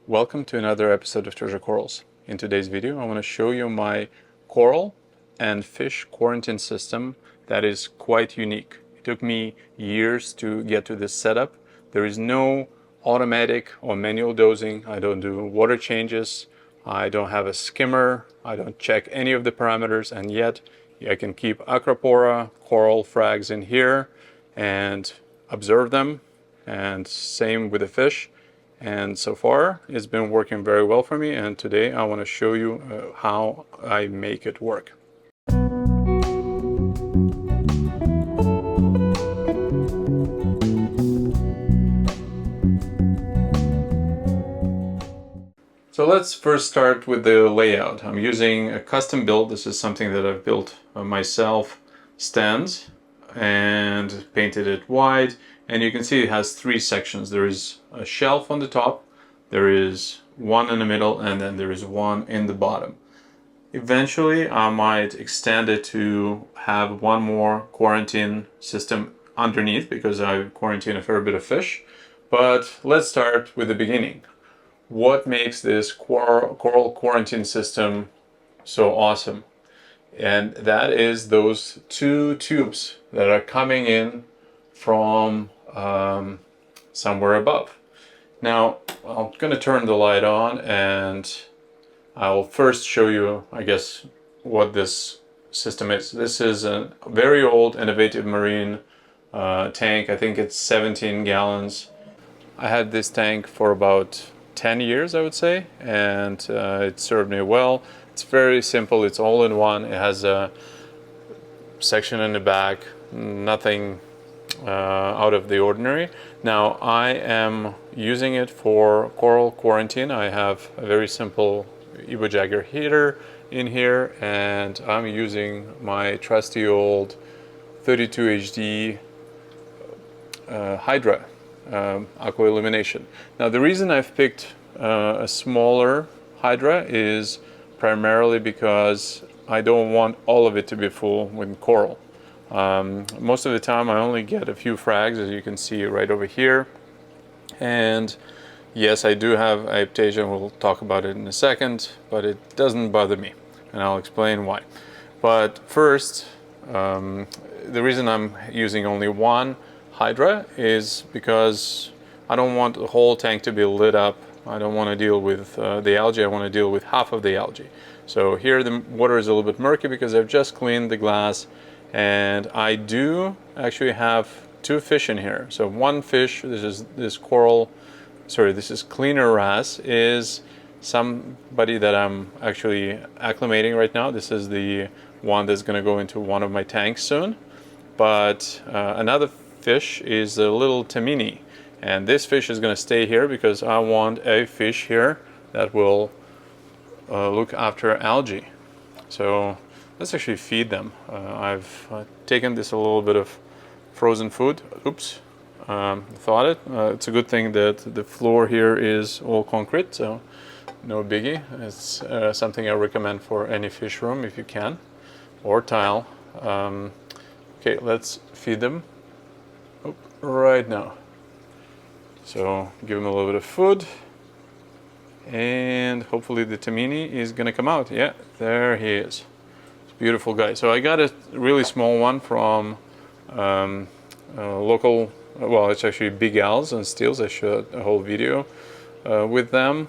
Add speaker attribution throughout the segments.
Speaker 1: Welcome to another episode of Treasure Corals. In today's video, I want to show you my coral and fish quarantine system that is quite unique. It took me years to get to this setup. There is no automatic or manual dosing. I don't do water changes. I don't have a skimmer. I don't check any of the parameters, and yet I can keep acropora, coral frags in here and observe them, and same with the fish. And so far it's been working very well for me, and today I want to show you how I make it work. So let's first start with the layout. I'm using a custom build. This is something that I've built myself, stands, and painted it white. And you can see it has three sections. There is a shelf on the top, there is one in the middle, and then there is one in the bottom. Eventually I might extend it to have one more quarantine system underneath, because I quarantine a fair bit of fish. But let's start with the beginning. What makes this coral quarantine system so awesome? And that is those two tubes that are coming in from somewhere above. Now I'm going to turn the light on, and I'll first show you, I guess, what this system is. This is a very old innovative marine tank. I think it's 17 gallons. I had this tank for about 10 years, I would say, and it served me well. It's very simple, it's all in one. It has a section in the back, nothing out of the ordinary. Now I am using it for coral quarantine. I have a very simple Evo Jagger heater in here, and I'm using my trusty old 32 HD Hydra aqua illumination. Now the reason I've picked a smaller Hydra is primarily because I don't want all of it to be full with coral. Most of the time I only get a few frags, as you can see right over here. And yes, I do have Aiptasia, we'll talk about it in a second, but it doesn't bother me, and I'll explain why. But first, the reason I'm using only one Hydra is because I don't want the whole tank to be lit up. I don't want to deal with the algae. I want to deal with half of the algae. So here the water is a little bit murky because I've just cleaned the glass, and I do actually have two fish in here. So one fish, this is cleaner wrasse, is somebody that I'm actually acclimating right now. This is the one that's going to go into one of my tanks soon. But another fish is a little tamini, and this fish is going to stay here because I want a fish here that will look after algae. So let's actually feed them. I've taken this a little bit of frozen food. Oops, thought it. It's a good thing that the floor here is all concrete, so no biggie. It's something I recommend for any fish room if you can, or tile. Okay, let's feed them right now. So give them a little bit of food, and hopefully the tamini is gonna come out. Yeah, there he is. It's a beautiful guy. So I got a really small one from local, well, it's actually Big Al's and Steels. I shot a whole video with them.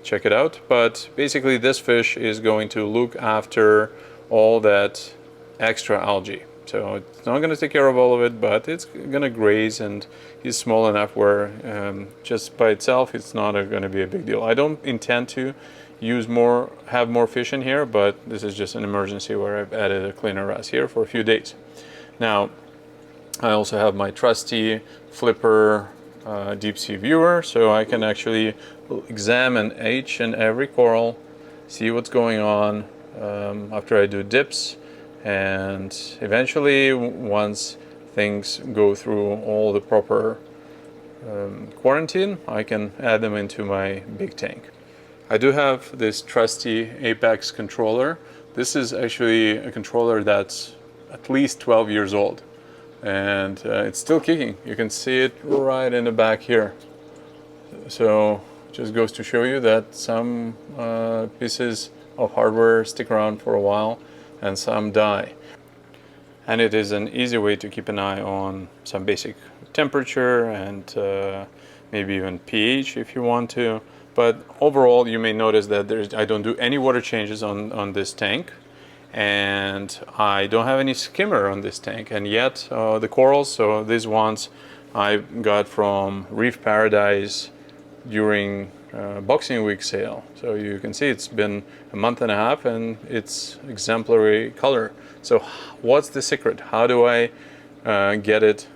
Speaker 1: Check it out. But basically this fish is going to look after all that extra algae. So it's not going to take care of all of it, but it's going to graze, and he's small enough where just by itself it's not going to be a big deal. I don't intend to have more fish in here, but this is just an emergency where I've added a cleaner wrasse here for a few days. Now I also have my trusty flipper deep sea viewer, so I can actually examine each and every coral, see what's going on after I do dips. And eventually, once things go through all the proper quarantine, I can add them into my big tank. I do have this trusty Apex controller. This is actually a controller that's at least 12 years old, and it's still kicking. You can see it right in the back here. So just goes to show you that some pieces of hardware stick around for a while and some die. And it is an easy way to keep an eye on some basic temperature and maybe even pH if you want to. But overall, you may notice that I don't do any water changes on this tank, and I don't have any skimmer on this tank. And yet the corals, so these ones I got from Reef Paradise during Boxing Week sale. So you can see it's been a month and a half and it's exemplary color. So what's the secret? How do I get it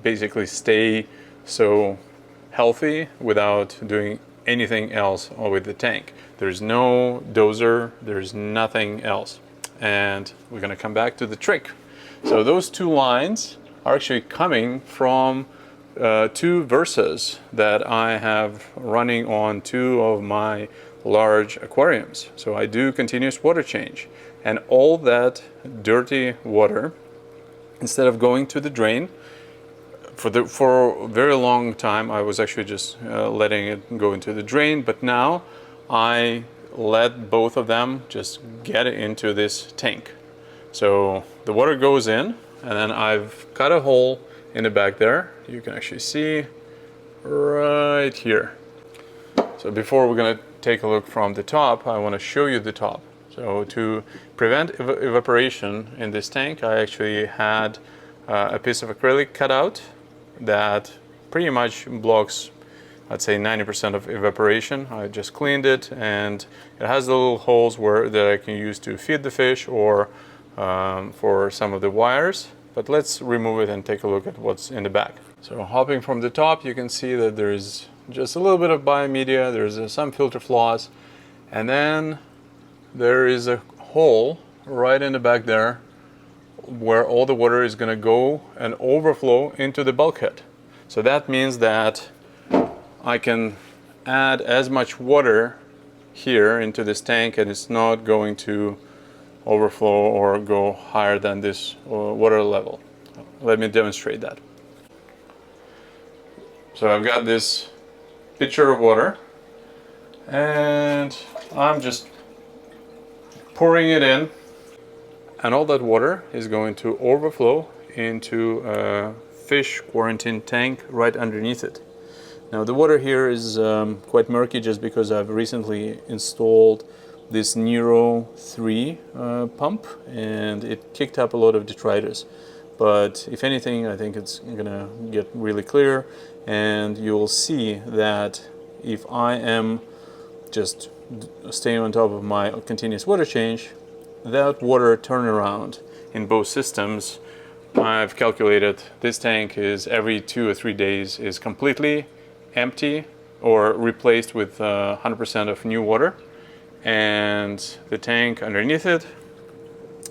Speaker 1: basically stay so healthy without doing anything else with the tank? There's no doser, there's nothing else. And we're gonna come back to the trick. So those two lines are actually coming from two Versas that I have running on two of my large aquariums. So I do continuous water change, and all that dirty water, instead of going to the drain, for a very long time I was actually just letting it go into the drain, but now I let both of them just get into this tank. So the water goes in, and then I've cut a hole in the back there. You can actually see right here. So before we're gonna take a look from the top, I want to show you the top. So to prevent evaporation in this tank, I actually had a piece of acrylic cut out that pretty much blocks, I'd say 90% of evaporation. I just cleaned it, and it has the little holes that I can use to feed the fish or for some of the wires. But let's remove it and take a look at what's in the back. So hopping from the top, you can see that there's just a little bit of biomedia, there's some filter floss, and then there is a hole right in the back there where all the water is going to go and overflow into the bulkhead. So that means that I can add as much water here into this tank, and it's not going to overflow or go higher than this water level. Let me demonstrate that. So I've got this pitcher of water, and I'm just pouring it in, and all that water is going to overflow into a fish quarantine tank right underneath it. Now the water here is quite murky just because I've recently installed this Nero 3 pump, and it kicked up a lot of detritus. But if anything, I think it's gonna get really clear, and you'll see that if I am just staying on top of my continuous water change, that water turnaround in both systems, I've calculated this tank is every 2 or 3 days is completely empty or replaced with 100% of new water. And the tank underneath it,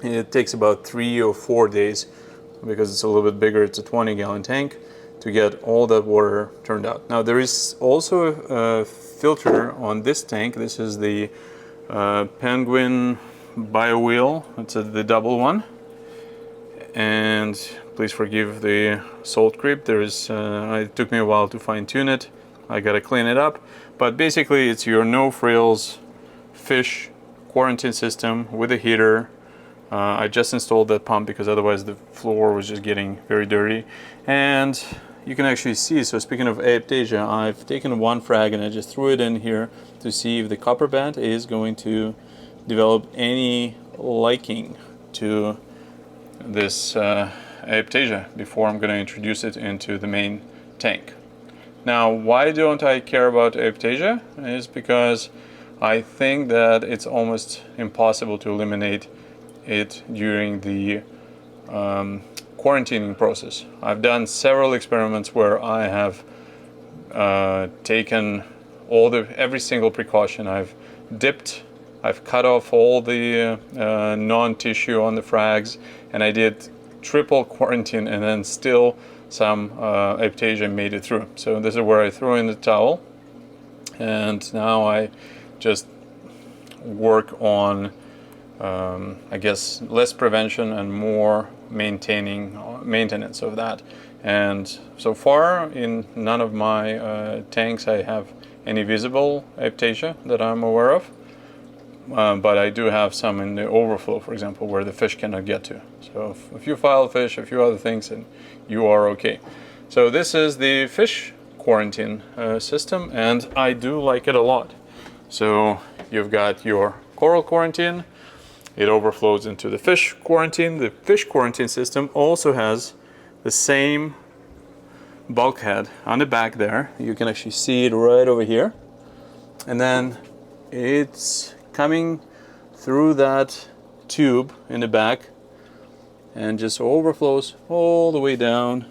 Speaker 1: it takes about 3 or 4 days, because it's a little bit bigger, it's a 20-gallon tank, to get all that water turned out. Now there is also a filter on this tank. This is the Penguin BioWheel. It's the double one. And please forgive the salt creep. It took me a while to fine tune it. I gotta clean it up. But basically it's your no frills fish quarantine system with a heater. I just installed that pump because otherwise the floor was just getting very dirty. And you can actually see, so speaking of Aiptasia, I've taken one frag and I just threw it in here to see if the copper band is going to develop any liking to this Aiptasia before I'm going to introduce it into the main tank. Now, why don't I care about Aiptasia? Is because I think that it's almost impossible to eliminate it during the quarantining process. I've done several experiments where I have taken every single precaution. I've dipped, I've cut off all the non-tissue on the frags, and I did triple quarantine, and then still some Aiptasia made it through. So this is where I threw in the towel, and now I just work on I guess less prevention and more maintenance of that. And so far in none of my tanks I have any visible aptasia that I'm aware of. But I do have some in the overflow, for example, where the fish cannot get to. So a few filed fish, a few other things, and you are okay. So this is the fish quarantine system, and I do like it a lot. So you've got your coral quarantine, it overflows into the fish quarantine. The fish quarantine system also has the same bulkhead on the back there. You can actually see it right over here. And then it's coming through that tube in the back and just overflows all the way down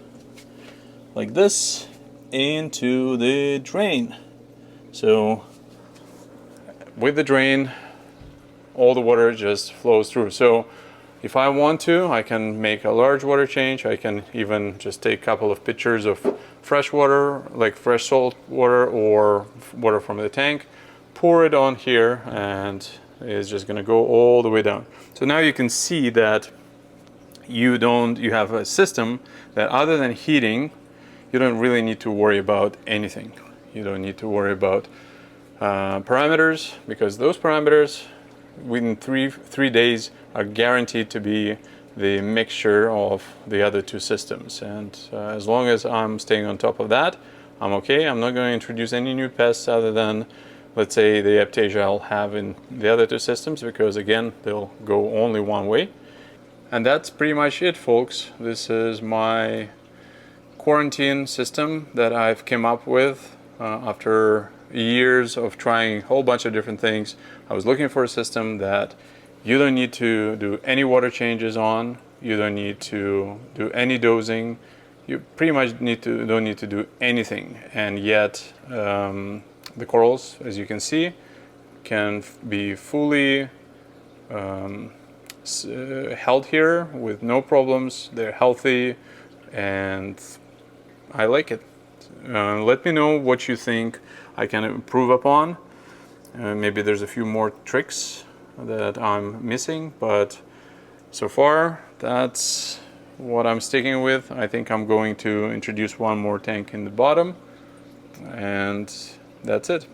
Speaker 1: like this into the drain. So with the drain, all the water just flows through. So if I want to, I can make a large water change. I can even just take a couple of pitchers of fresh water, like fresh salt water or water from the tank, pour it on here, and it's just going to go all the way down. So now you can see that you have a system that, other than heating, you don't really need to worry about anything. You don't need to worry about parameters, because those parameters within three days are guaranteed to be the mixture of the other two systems. And as long as I'm staying on top of that, I'm okay. I'm not going to introduce any new pests other than, let's say, the aptasia I'll have in the other two systems, because again, they'll go only one way. And that's pretty much it, folks. This is my quarantine system that I've came up with after years of trying a whole bunch of different things. I was looking for a system that you don't need to do any water changes on, you don't need to do any dosing, you pretty much don't need to do anything, and yet the corals, as you can see, can be fully held here with no problems. They're healthy and I like it. Let me know what you think I can improve upon. Maybe there's a few more tricks that I'm missing, but so far that's what I'm sticking with. I think I'm going to introduce one more tank in the bottom, and that's it.